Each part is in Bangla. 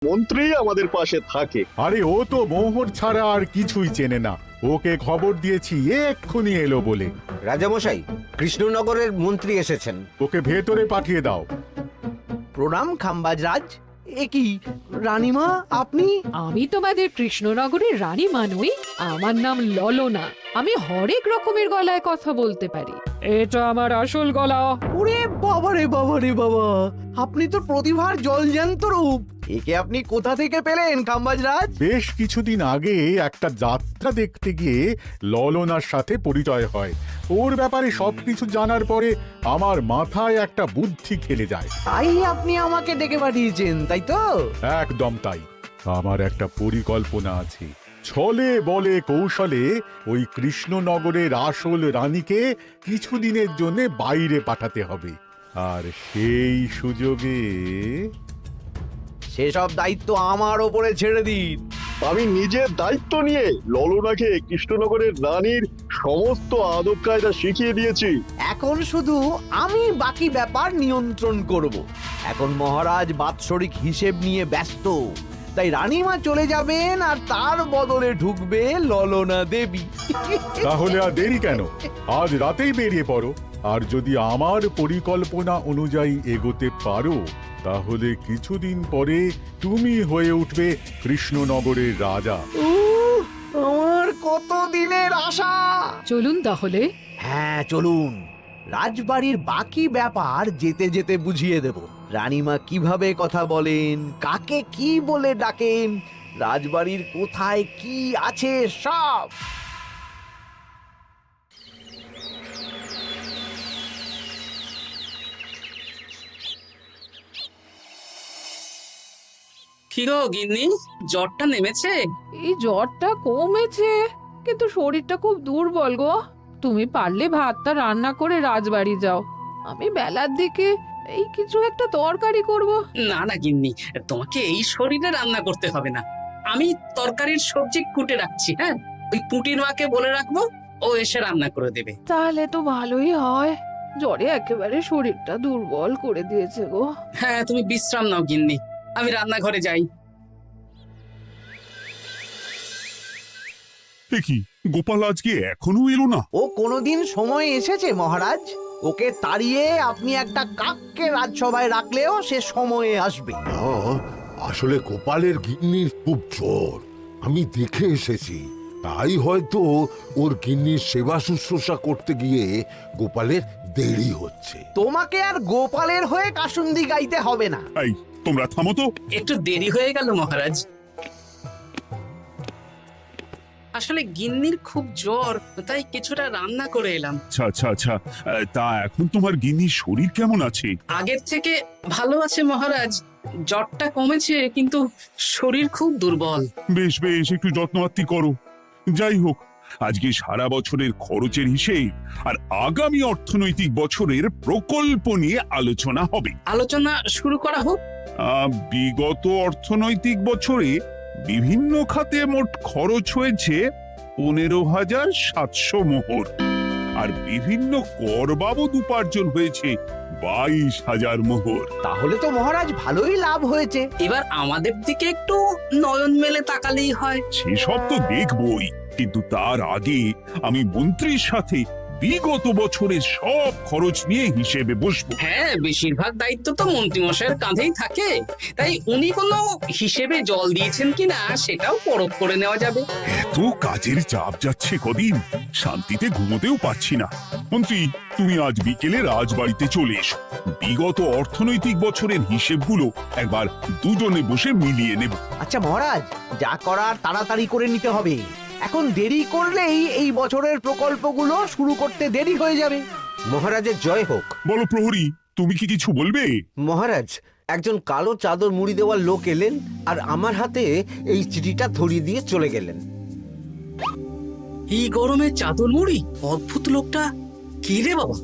মন্ত্রী আমাদের পাশে থাকে। আরে ও তো মোহর ছাড়া আর কিছুই চেনে না। ওকে খবর দিয়েছি এক্ষুনি এলো বলে। রাজামশাই, কৃষ্ণনগরের মন্ত্রী এসেছেন। ওকে ভেতরে পাঠিয়ে দাও। প্রণাম খাম্বাজরাজ। এ কি রানীমা, আপনি? আমি তোমাদের কৃষ্ণনগরের রানীমা নই, আমার নাম ললনা। আমি হরেক রকমের গলায় কথা বলতে পারি। এটা আমার আসল গলা। ওরে বাবা রে বাবা রে বাবা, আপনি তো প্রতিভার জলজ্যান্ত রূপ। একে আপনি কোথা থেকে পেলেন খাম্বাজরাজ? বেশ কিছুদিন আগে একটা যাত্রা দেখতে গিয়ে ললনার সাথে পরিচয় হয়। ওর ব্যাপারে সবকিছু জানার পরে আমার মাথায় একটা বুদ্ধি খেলে যায়। তাই আপনি আমাকে ডেকে পাঠিয়েছেন, তাই তো? একদম তাই। আমার একটা পরিকল্পনা আছে। ছলে বলে কৌশলে ওই কৃষ্ণনগরের আসল রানীকে কিছুদিনের জন্য বাইরে পাঠাতে হবে, আর সেই সুযোগে সেসব দায়িত্ব আমার ওপরে ছেড়ে দিন। আমি নিজের দায়িত্ব নিয়ে ললনাকে কৃষ্ণনগরের রানীর সমস্ত আদব কায়দা শিখিয়ে দিয়েছি। এখন শুধু আমি বাকি ব্যাপার নিয়ন্ত্রণ করব। এখন মহারাজ বাৎসরিক হিসেব নিয়ে ব্যস্ত, তাই রানীমা চলে যাবেন আর তার বদলে ঢুকবে ললনা দেবী। তাহলে আর দেরি কেন? আজ রাতেই বেরিয়ে পড়ো। আর যদি আমার পরিকল্পনা অনুযায়ী এগোতে পারো, তাহলে কিছুদিন পরে তুমি হয়ে উঠবে কৃষ্ণনগরের রাজা। আমার কত দিনের আশা। চলুন তাহলে। হ্যাঁ চলুন, রাজবাড়ির বাকি ব্যাপার যেতে যেতে বুঝিয়ে দেব। রানীমা কিভাবে কথা বলেন, কাকে কি বলে ডাকেন, রাজবাড়ির কোথায় কি আছে সব। কি গো গিন্নি, জ্বরটা নেমেছে? এই জ্বরটা কমেছে, কিন্তু শরীরটা খুব দুর্বল গো। তুমি পারলে ভাতটা রান্না করে রাজবাড়ি যাও, আমি বেলার দিকে এই কিছু একটা তরকারি করব। না না গিন্নি, তোমাকে এই শরীরে রান্না করতে হবে না। আমি তরকারির সবজি কুটে রাখছি। হ্যাঁ, ওই পুটির মাকে বলে রাখবো, ও এসে রান্না করে দেবে। তাহলে তো ভালোই হয়। জ্বরে একেবারে শরীরটা দুর্বল করে দিয়েছে গো। হ্যাঁ, তুমি বিশ্রাম নাও গিন্নি, আমি রান্নাঘরে যাই। কি গোপাল আজকে এখনো এলো না? ও কোনোদিন সময় এসেছে মহারাজ? ওকে তাড়িয়ে আপনি একটা কাককে রাজসভায় রাখলেও সে সময়ে আসবে। আসলে গোপালের গিন্নির খুব জ্বর, আমি দেখে এসেছি। তাই হয়তো ওর গিন্নির সেবা শুশ্রূষা করতে গিয়ে গোপালের দেরি হচ্ছে। তোমাকে আর গোপালের হয়ে কাসুন্দি গাইতে হবে না। এই তোমরা থামো তো। একটু দেরি হয়ে গেল মহারাজ। আসলে গিন্নির খুব জ্বর, তাই কিছুটা রান্না করে এলাম। আচ্ছা আচ্ছা আচ্ছা, তা এখন তোমার গিন্নির শরীর কেমন আছে? আগের থেকে ভালো আছে মহারাজ, জ্বরটা কমেছে, কিন্তু শরীর খুব দুর্বল। বেশ বেশ, একটু যত্নআত্তি করো। যাই হোক, আজকে সারা বছরের খরচের হিসেব আর আগামী অর্থনৈতিক বছরের প্রকল্প নিয়ে আলোচনা হবে। আলোচনা শুরু করা হোক। বিগত অর্থনৈতিক বছরে বিভিন্ন খাতে মোট খরচ হয়েছে 15,700 মোহর, আর বিভিন্ন কর বাবদ উপার্জন হয়েছে 22,000 মোহর। তাহলে তো মহারাজ ভালোই লাভ হয়েছে। এবার আমাদের দিকে একটু নয়ন মেলে তাকালেই হয়। সেসব তো দেখবই, কিন্তু তার আগে আমি মন্ত্রীর সাথে বিগত বছরের সব খরচ নিয়ে হিসেবে বসবো। হ্যাঁ, বেশিরভাগ দায়িত্ব তো মন্ত্রীমশাইয়ের কাঁধেই থাকে, তাই উনি কোনো হিসেবে জল দিয়েছেন কিনা সেটাও পরখ করে নেওয়া যাবে। এত কাজের চাপ যাচ্ছে কদিন, শান্তিতে ঘুমোতেও পাচ্ছি না। মন্ত্রী, তুমি আজ বিকেলে রাজবাড়িতে চলে এসো। বিগত অর্থনৈতিক বছরের হিসেবগুলো একবার দুজনে বসে মিলিয়ে নেব। আচ্ছা মহারাজ, যা করার তাড়াতাড়ি করে নিতে হবে। এখন দেরি করলেই এই বছরের প্রকল্পগুলো শুরু করতে দেরি হয়ে যাবে। মহারাজের জয় হোক। বলো প্রহরী, তুমি কি কিছু বলবে? মহারাজ, একজন কালো চাদর মুড়ি দেওয়ার লোক এলেন আর আমার হাতে এই চিঠিটা ধরিয়ে দিয়ে চলে গেলেন। এই গরমে চাদর মুড়ি? অদ্ভুত লোকটা। কি রে বাবা?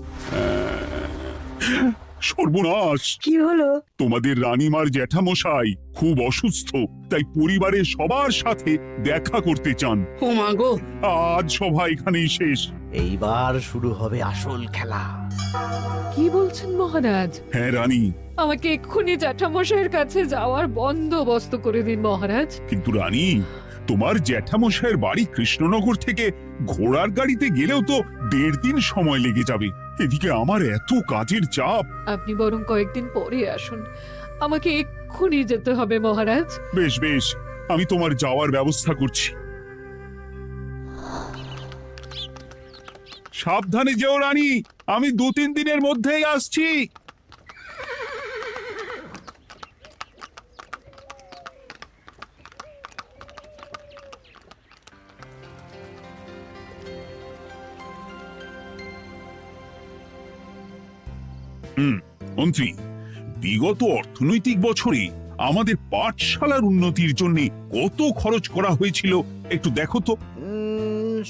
সর্বনাশ! কি হলো? তোমাদের রানীমার জ্যাঠামশাই খুব অসুস্থ, তাই পরিবারের সবার সাথে দেখা করতে চান। ও মা গো! আজ সভা এখানেই শেষ। এইবার শুরু হবে আসল খেলা। কি বলছেন মহারাজ? হ্যাঁ রানী, আমাকে এক্ষুনি জ্যাঠামশাইয়ের কাছে যাওয়ার বন্দোবস্ত করে দিন মহারাজ। কিন্তু রানী, তোমার জ্যাঠামশাইয়ের বাড়ি কৃষ্ণনগর থেকে ঘোড়ার গাড়িতে গেলেও তো 1.5 দিন সময় লেগে যাবে। এদিকে আমার এত কাজের চাপ। আপনি বরং কয়েকদিন পরে আসুন, আমাকে এক্ষুনি যেতে হবে মহারাজ। বেশ বেশ, আমি তোমার যাওয়ার ব্যবস্থা করছি। সাবধানে যেও রানী, আমি 2-3 দিনের মধ্যেই আসছি। মন্ত্রী, বিগত অর্থনৈতিক বছরে আমাদের পাঠশালার উন্নতির জন্য কত খরচ করা হয়েছিল একটু দেখো তো।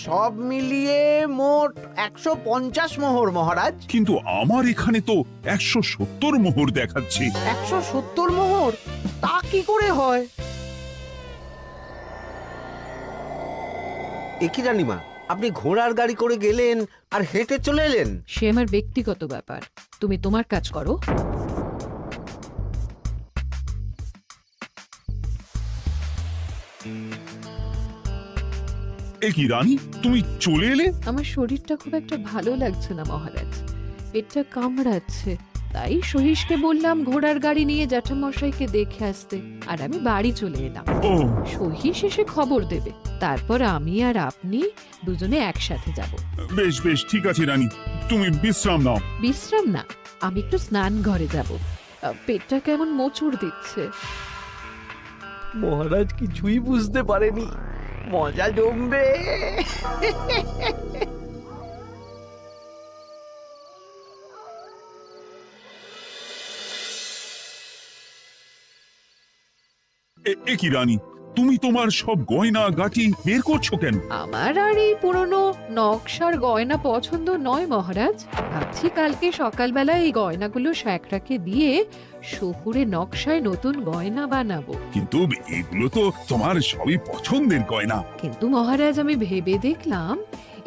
সব মিলিয়ে মোট 150 মোহর মহারাজ। কিন্তু আমার এখানে তো 170 মোহর দেখাচ্ছে। 170 মোহর? তা কি করে হয়? একই রানীমা, আপনি ঘোড়ার গাড়ি করে গেলেন আর হেঁটে চলে এলেন। সে আমার ব্যক্তিগত ব্যাপার, তুমি তোমার কাজ করো। এ কি রানী, তুমি চলে এলে? আমার শরীরটা খুব একটা ভালো লাগছে না মহারাজ, পেটটা কামড়াচ্ছে। তাই সহিসকে বললাম ঘোড়ার গাড়ি নিয়ে জ্যাঠামশাইকে দেখে আসতে, আর আমি বাড়ি চলে এলাম। ও, সহিস এসে খবর দেবে, তারপর আমি আর আপনি দুজনে একসাথে যাব। বেশ বেশ, ঠিক আছে রানী, তুমি বিশ্রাম নাও। বিশ্রাম না, আমি একটু স্নান ঘরে যাব। পেটটা কেমন মোচড় দিচ্ছে। মহারাজ কিছুই বুঝতে পারেনি, মজা জমবে। এ কি রানী, তুমি তোমার সব গয়না গাটি বের করছো কেন? আমার আর এই পুরনো নকশার গয়না পছন্দ নয় মহারাজ। ভাবছি কালকে সকালবেলা এই গয়নাগুলো শ্যাকরাকে দিয়ে শহুরে নকশায় নতুন গয়না বানাবো। কিন্তু এগুলো তো তোমার সবই পছন্দের গয়না। কিন্তু মহারাজ, আমি ভেবে দেখলাম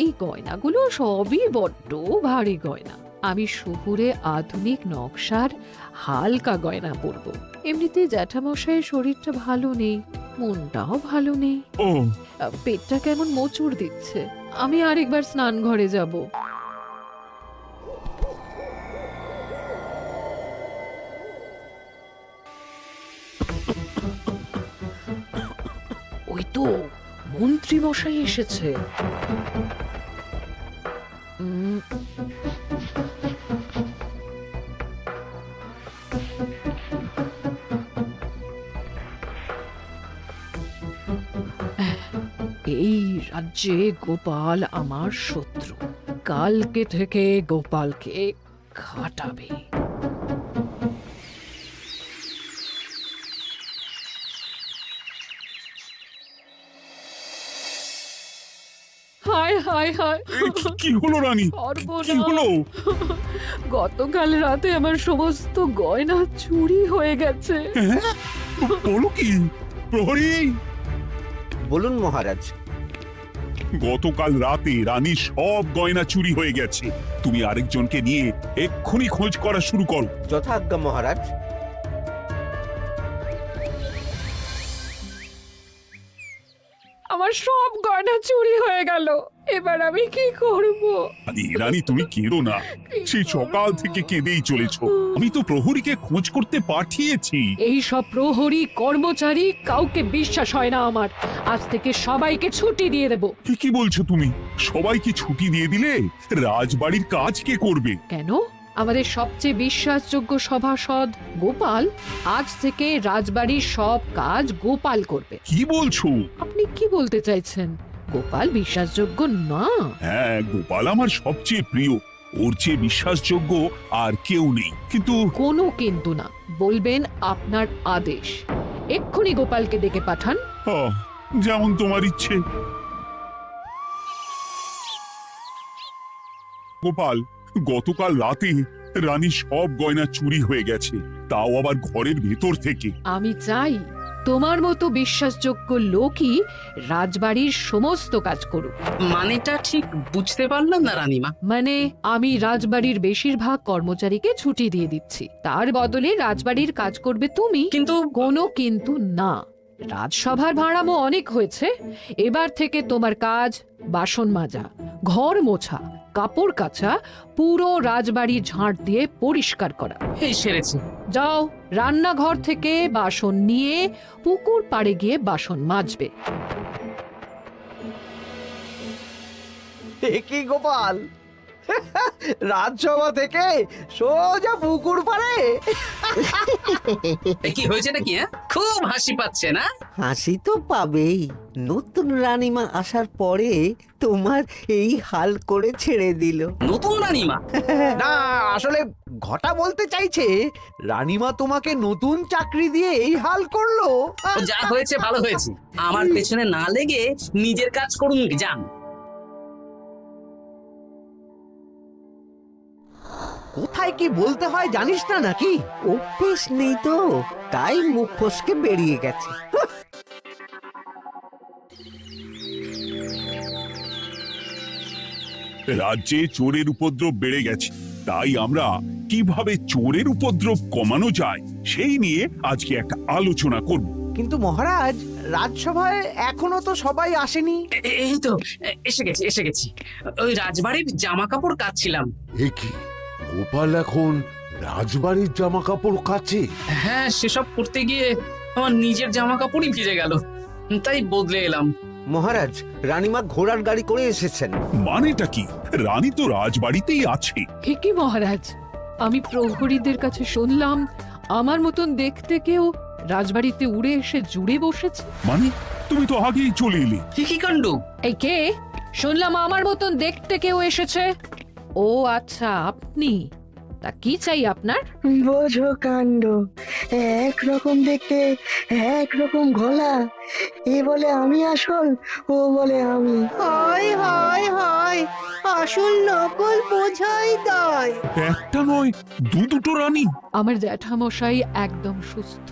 এই গয়নাগুলো সবই বড্ড ভারী গয়না। আমি শহুরে আধুনিক নকশার হালকা গয়না পরবো। এমনিতে জ্যাঠামশাইয়ের শরীরটা ভালো নেই, মনটাও ভালো নেই, ও, পেটটা কেমন মোচড় দিচ্ছে। আমি আরেকবার স্নান ঘরে যাব। ওই তো মন্ত্রী মশাই এসেছে। এই রাজ্যে গোপাল আমার শত্রু। কালকে থেকে গোপালকে খাটাবে। হায় হায় হায়, কি হলো রানী, কি হলো? গতকাল রাতে আমার সমস্ত গয়না চুরি হয়ে গেছে। হ্যাঁ? বলো কি প্রহরী? বলুন মহারাজ। গতকাল রাতে রানীর সব গয়না চুরি হয়ে গেছে। তুমি আরেকজনকে নিয়ে এক্ষুনি খোঁজ করা শুরু করো। যথাজ্ঞা মহারাজ। আমার সব গয়না চুরি হয়ে গেল, এবার আমি কি করব? আরে রানী, তুমি কেঁদো না, সেই সকাল থেকে কেঁদেই চলেছো। আমি তো প্রহরীকে খোঁজ করতে পাঠিয়েছি। এই সব প্রহরী কর্মচারী কাউকে বিশ্বাস হয় না আমার। আজ থেকে সবাইকে ছুটি দিয়ে দেব। কি বলছো তুমি? সবাইকে ছুটি দিয়ে দিলে রাজবাড়ির কাজ কে করবে? কেন? আমাদের সবচেয়ে বিশ্বাসযোগ্য সভাসদ গোপাল আজ থেকে রাজবাড়ির সব কাজ গোপাল করবে। কি বলছো? আপনি কি বলতে চাইছেন? গোপাল বিশ্বাসযোগ্য না? হ্যাঁ, গোপাল আমার সবচেয়ে প্রিয়। ওর চেয়ে বিশ্বাসযোগ্য আর কেউ নেই। কিন্তু কোনো কিন্তু না, বলবেন আপনার আদেশ। এক্ষুনি গোপালকে ডেকে পাঠান। যেমন তোমার ইচ্ছে। গোপাল, গতকাল রাতে রানী সব গয়না চুরি হয়ে গেছে, তাও আবার ঘরের ভেতর থেকে। আমি চাই তোমার মতো বিশ্বাসযোগ্য লোকই রাজবাড়ির সমস্ত কাজ করুক। মানেটা ঠিক বুঝতে পারলাম না রানীমা। মানে আমি রাজবাড়ির বেশিরভাগ কর্মচারীকে ছুটি দিয়ে দিচ্ছি, তার বদলে রাজবাড়ির কাজ করবে তুমি। কিন্তু কোনো কিন্তু না। রাজসভার ভাড়ামো অনেক হয়েছে, এবার থেকে তোমার কাজ বাসন মাজা, ঘর মোছা, কাপড় কাচা, পুরো রাজবাড়ি ঝাঁট দিয়ে পরিষ্কার করা। এই সেরেছে। যাও, রান্নাঘর থেকে বাসন নিয়ে পুকুর পাড়ে গিয়ে বাসন মাজবে। এ কি গোপাল, রাজসভা থেকে সোজা পুকুর পাড়ে? এ কি হয়েছে নাকি? খুব হাসি পাচ্ছে না? হাসি তো পাবেই, নতুন রানীমা আসার পরে তোমার এই হাল করে ছেড়ে দিল। নতুন রানীমা? না, আসলে ঘটা বলতে চাইছে রানীমা তোমাকে নতুন চাকরি দিয়ে এই হাল করলো। ও যা হয়েছে ভালো হয়েছে, আমার পেছনে না লেগে নিজের কাজ করুন যান। কোথায় কি বলতে হয় জানিস না নাকি? অভ্যেস নেই তো, তাই মুখ ফসকে বেরিয়ে গেছে। রাজ্যে চোরের উপদ্রব বেড়ে গেছে, তাই আমরা কিভাবে চোরের উপদ্রব কমানো যায় সেই নিয়ে আজকে একটা আলোচনা করব। কিন্তু মহারাজ, রাজসভায় এখনো তো সবাই আসেনি। এই তো এসে গেছি। ওই রাজবাড়ির জামা কাপড় কাচ্ছিলাম। এ কি, গোপাল এখন রাজবাড়ির জামা কাপড় কাচে? হ্যাঁ, সেসব করতে গিয়ে আমার নিজের জামা কাপড়ই ভিজে গেল, তাই বদলে এলাম। মহারাজ, রানীমা ঘোড়ার গাড়ি করে এসেছেন। মানেটা কি? রানী তো রাজবাড়িতেই আছে। হে কি মহারাজ, আমি প্রহরীদের কাছে শুনলাম আমার মতন দেখতে কেউ রাজবাড়িতে উড়ে এসে জুড়ে বসেছে। মানে তুমি তো আগেই চলে এলে। কি কাণ্ড! এই কে? শুনলাম আমার মতন দেখতে কেউ এসেছে। ও আচ্ছা, আপনি। তা কি চাই আপনার? বোঝো কাণ্ড, একরকম দেখতে একরকম গলা, এ বলে আমি আসল, ও বলে আমি। হায় হায় হায়, আসল নকল বোঝাই দায়। একটা নয়, দুটো রানী। আমার জ্যাঠামশাই একদম সুস্থ।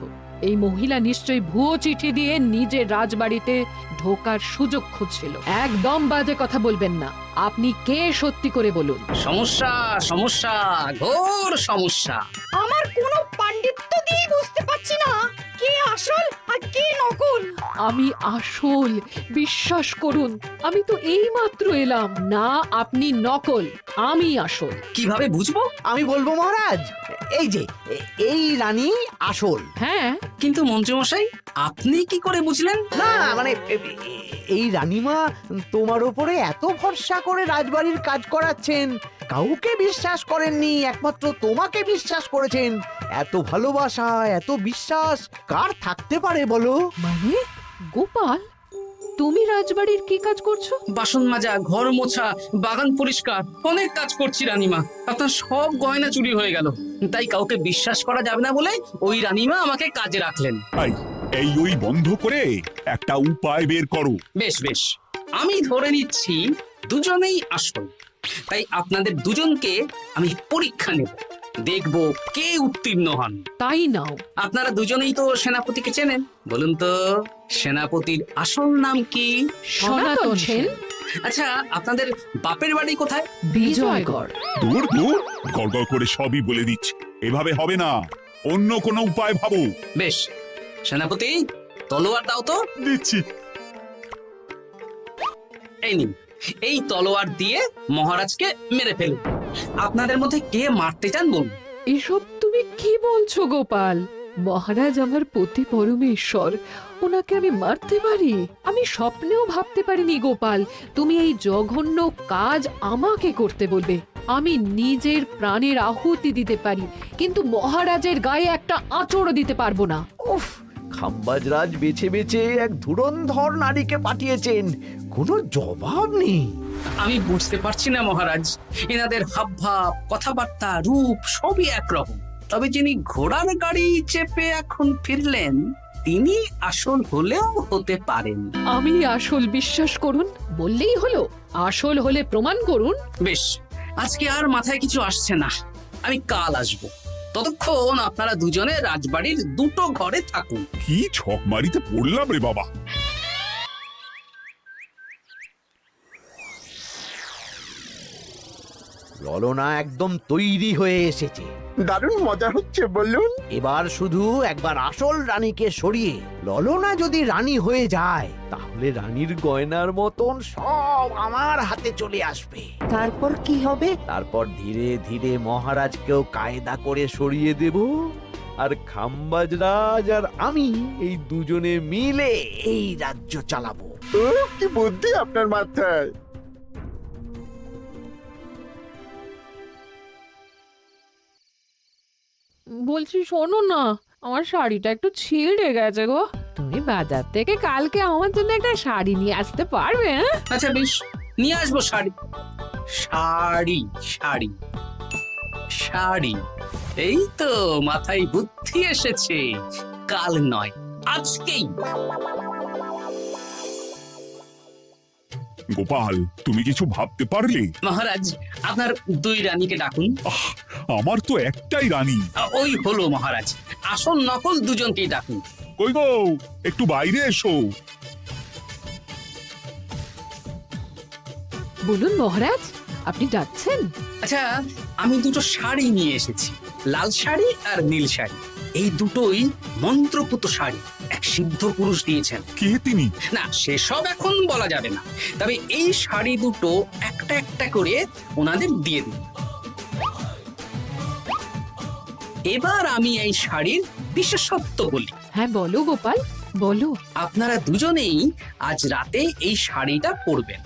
এই মহিলা নিশ্চয়ই ভুয়ো চিঠি দিয়ে নিজের রাজবাড়িতে ঢোকার সুযোগ খুঁজছিল। একদম বাজে কথা বলবেন না। আপনি কে সত্যি করে বলুন। সমস্যা সমস্যা, ঘোর সমস্যা। আমার কোনো পাণ্ডিত্য দিয়ে বুঝতে পারছি না কে আসল আর কে নকল। আমি আসল, বিশ্বাস করুন। আমি তো এইমাত্র এলাম। না, আপনি নকল, আমি আসল। কিভাবে বুঝবো? আমি বলবো মহারাজ, এই যে এই রানী আসল। হ্যাঁ, কিন্তু মন্ত্রীমশাই, আপনি কি করে বুঝলেন? না মানে এই রানীমা তোমার উপরে এত ভরসা করে রাজবাড়ির কাজ করাচ্ছেন, কাউকে বিশ্বাস করেননি, একমাত্র তোমাকে বিশ্বাস করেছেন। এত ভালোবাসা, এত বিশ্বাস কার থাকতে পারে বলো? মানে গোপাল, তুমি রাজবাড়ির কি কাজ করছো? বাসন মাজা, ঘর মোছা, বাগান পরিষ্কার, অনেক কাজ করছি রানীমা। আপনার সব গয়না চুরি হয়ে গেল, তাই কাউকে বিশ্বাস করা যাবে না বলে ওই রানীমা আমাকে কাজে রাখলেন। এই ওই বন্ধ করে একটা উপায় বের করো। বেশ বেশ, আমি ধরে নিচ্ছি দুজনেই আসল। তাই আপনাদের দুজনকে আমি পরীক্ষা নেব, দেখব কে উত্তীর্ণ হন। তাই নাও। আপনারা দুজনেই তো সেনাপতিকে চেনেন, বলুন তো সেনাপতির আসল নাম কি? সনাতন সেন। আচ্ছা, আপনাদের বাপের বাড়ি কোথায়? বিজয়গড়। দূর দূর, গড়গড় করে সবই বলে দিচ্ছে। এভাবে হবে না, অন্য কোনো উপায় ভাবো। বেশ, সেনাপতি তলোয়ার দাও তো। দিচ্ছি। এই নিন, এই তলোয়ার দিয়ে মহারাজকে মেরে ফেলুন। আপনাদের মধ্যে কে মারতে চান বলুন। এসব তুমি কি বলছো গোপাল? মহারাজ আমার পতি পরমেশ্বর, ওনাকে আমি মারতে পারি? আমি স্বপ্নেও ভাবতে পারিনি গোপাল তুমি এই জঘন্য কাজ আমাকে করতে বলবে। আমি নিজের প্রাণের আহুতি দিতে পারি, কিন্তু মহারাজের গায়ে একটা আঁচড়ও দিতে পারবো না। উফ, খাম্বাজরাজ বেছে বেছে এক ধুরন্ধর নারীকে পাঠিয়েছেন, কোনো জবাব নেই। আমি বুঝতে পারছি না মহারাজ, এনাদের হাবভাব, কথাবার্তা, রূপ সবই একরকম। তবে যিনি ঘোড়ার গাড়ি চেপে এখন ফিরলেন, তিনি আসল হলেও হতে পারেন। আমি আসল, বিশ্বাস করুন। বললেই হলো? আসল হলে প্রমাণ করুন। বেশ, আজকে আর মাথায় কিছু আসছে না, আমি কাল আসবো। ততক্ষণ আপনারা দুজনে রাজবাড়ির দুটো ঘরে থাকুন। কি ছক মারিতে পড়লাম রে বাবা। ললনা একদম তৈরি হয়ে এসেছে। দারুণ মজা হচ্ছে বলুন। এবার শুধু একবার আসল রানীকে সরিয়ে ললনা যদি রানী হয়ে যায়, তাহলে রানীর গয়নার মতন সব আমার হাতে চলে আসবে। তারপর কি হবে? তারপর ধীরে ধীরে মহারাজকেও কায়দা করে সরিয়ে দেব, আর খাম্বাজ রাজ আর আমি এই দুজনে মিলে এই রাজ্য চালাবো। কি বুদ্ধি আপনার মাথায়। বলছি শোনো না, আমার শাড়িটা একটু ছিঁড়ে গেছে গো। তুমি বাজার থেকে কালকে আমার জন্য একটা শাড়ি নিয়ে আসতে পারবে? হ্যাঁ, আচ্ছা বেশ, নিয়ে আসবো শাড়ি। শাড়ি শাড়ি শাড়ি, এই তো মাথায় বুদ্ধি এসেছে। কাল নয়, আজকেই। গোপাল, তুমি কিছু ভাবতে পারলে? মহারাজ, আপনার দুই রানীকে ডাকুন। আমার তো একটাই রানী। ওই হলো মহারাজ, আসল নকল দুজনকেই ডাকুন। কই গো, একটু বাইরে এসো। বলুন মহারাজ, আপনি ডাকছেন? আচ্ছা, আমি দুটো শাড়ি নিয়ে এসেছি, লাল শাড়ি আর নীল শাড়ি। এই দুটোই মন্ত্রপুত শাড়ি, এক সিদ্ধ পুরুষ দিয়েছেন। কে তিনি? না, সেসব এখন বলা যাবে না, তবে এই শাড়ি দুটো একটা একটা করে ওনাদের দিয়ে দিন। এবার আমি এই শাড়ির বিশেষত্ব বলি। হ্যাঁ বলো গোপাল, বলো। আপনারা দুজনেই আজ রাতে এই শাড়িটা পরবেন,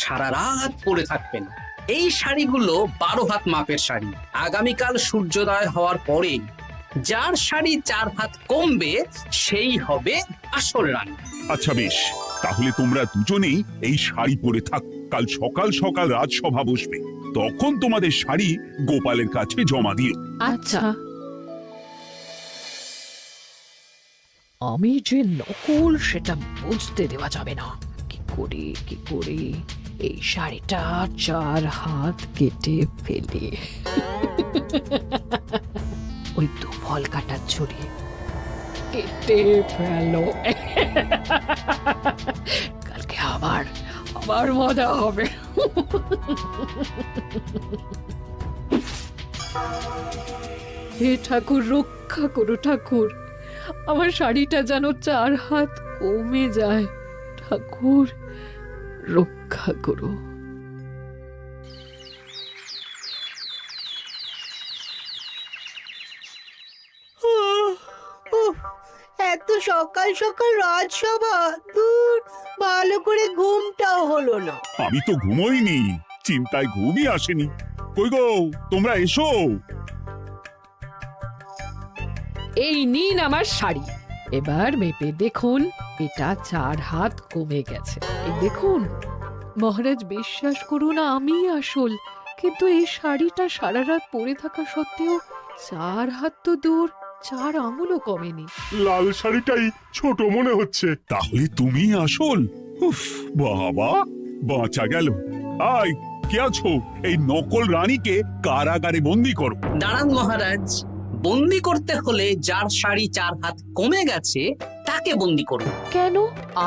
সারা রাত পরে থাকবেন। এই শাড়িগুলো 12 হাত মাপের শাড়ি। আগামীকাল সূর্যোদয় হওয়ার পরে যার শাড়ি 4 হাত কমবে সেই হবে আসল রানী। আচ্ছা বেশ, তাহলে তোমরা দুজনেই এই শাড়ি পরে থাক। কাল সকাল সকাল রাজসভা বসবে, তখন তোমাদের শাড়ি গোপালের কাছে জমা দিও। আচ্ছা। আমি যে নকল সেটা বুঝতে দেওয়া যাবে না। কি করে এই শাড়িটা 4 হাত কেটে ফেলে ওই দুফল কাটার ছড়ি কেটে ফেলো। কালকে আবার মজা হবে। হে ঠাকুর, রক্ষা করো ঠাকুর, আমার শাড়িটা যেন 4 হাত কমে যায়। ঠাকুর রক্ষা করো। এত সকাল সকাল রাজসভা, দূর, ভালো করে ঘুমটাও হলো না। আমি তো ঘুমোইনি, চিন্তায় ঘুমই আসেনি। কই গো, তোমরা এসো। এই নিন আমার শাড়ি, এবার মেপে দেখুন, এটা 4 হাত কমে গেছে। এই দেখুন মহারাজ, বিশ্বাস করুন আমি আসল, কিন্তু এই শাড়িটা সারা রাত পরে থাকা সত্ত্বেও 4 হাত তো দূর, 4 আঙুলও কমেনি। লাল শাড়িটাই ছোট মনে হচ্ছে। তাহলে তুমি আসল? উফ, বাবা, বাঁচা গেল। আয়, কে আছো? এই নকল রানীকে কারাগারে বন্দি করো। দাঁড়ান মহারাজ, বন্দি করতে হলে যার শাড়ি 4 হাত কমে গেছে তাকে বন্দি করুন। কেন?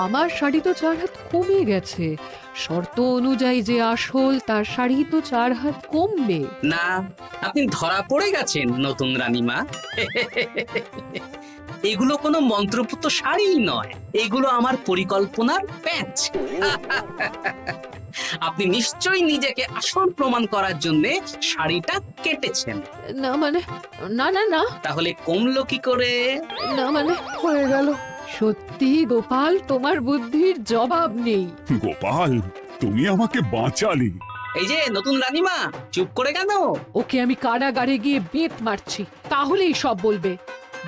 আমার শাড়ি তো 4 হাত কমে গেছে, শর্ত অনুযায়ী যে আসল তার শাড়ি তো 4 হাত কমবে না। আপনি ধরা পড়ে গেছেন নতুন রানীমা। এগুলো কোনো মন্ত্রপুত শাড়ি নয়, এগুলো আমার পরিকল্পনার প্যাচ। আপনি নিশ্চয়ই নিজেকে আসল প্রমাণ করার জন্য শাড়িটা কেটেছেন। না মানে, না না না, তাহলে কমলো কি করে? না মানে হয়ে গেল। সত্যি গোপাল, তোমার বুদ্ধির জবাব নেই। গোপাল, তুমি আমাকে বাঁচালে। এই যে নতুন রানীমা, চুপ করে কেন? ওকে আমি কারাগারে গিয়ে বেত মারছি, তাহলেই সব বলবে।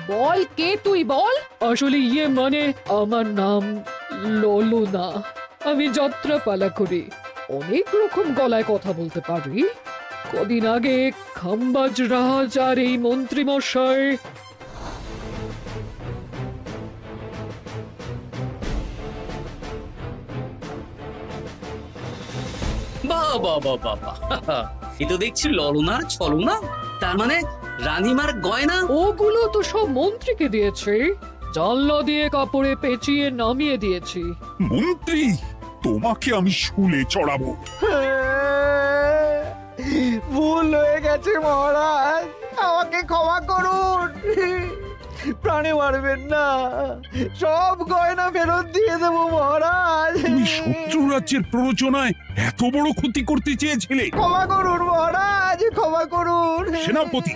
বল, কে তুই বল? আসলে মানে আমার নাম ললনা, আমি যাত্রাপালা করি, অনেক রকম গলায় কথা বলতে পারি। কদিন আগে খাম্বাজ রাজ আর এই মন্ত্রী মশাই বাহ বাহ বাহ বাহ বাহ, এ তো দেখছি ললনার ছলনা। তার মানে রানীমার গয়না ওগুলো তো সব মন্ত্রীকে দিয়েছি, জানলা দিয়ে কাপড়ে পেঁচিয়ে নামিয়ে দিয়েছি। মন্ত্রী, তোমাকে আমি শুলে চড়াবো। ভুল হয়ে গেছে মহারাজ, আমাকে ক্ষমা করুন। প্রাণে মারবেন না, সব গয়না ফেরত দিয়ে দেবো মহারাজ। তুমি শত্রু রাজ্যের প্ররোচনায় এত বড় ক্ষতি করতে চেয়েছিলে? ক্ষমা করুন মহারাজ, ক্ষমা করুন। সেনাপতি,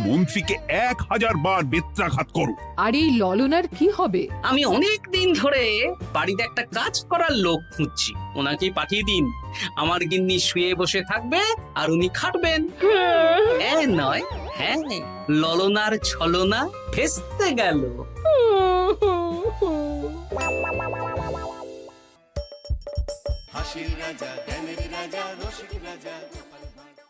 মন্ত্রীকে 1000 বার বেত্রাঘাত করো। আর এই ললনার কি হবে? আমি অনেক দিন ধরে বাড়িতে একটা কাজ করার লোক খুঁজছি, ওনাকেই পাঠিয়ে দিন। আমার গিন্নি শুয়ে বসে থাকবে আর উনি খাটবেন। নয়, হ্যাঁ, ললনার ছলনা ভেস্তে গেল। হাসির রাজা, জ্ঞানের রাজা, রসিক রাজা।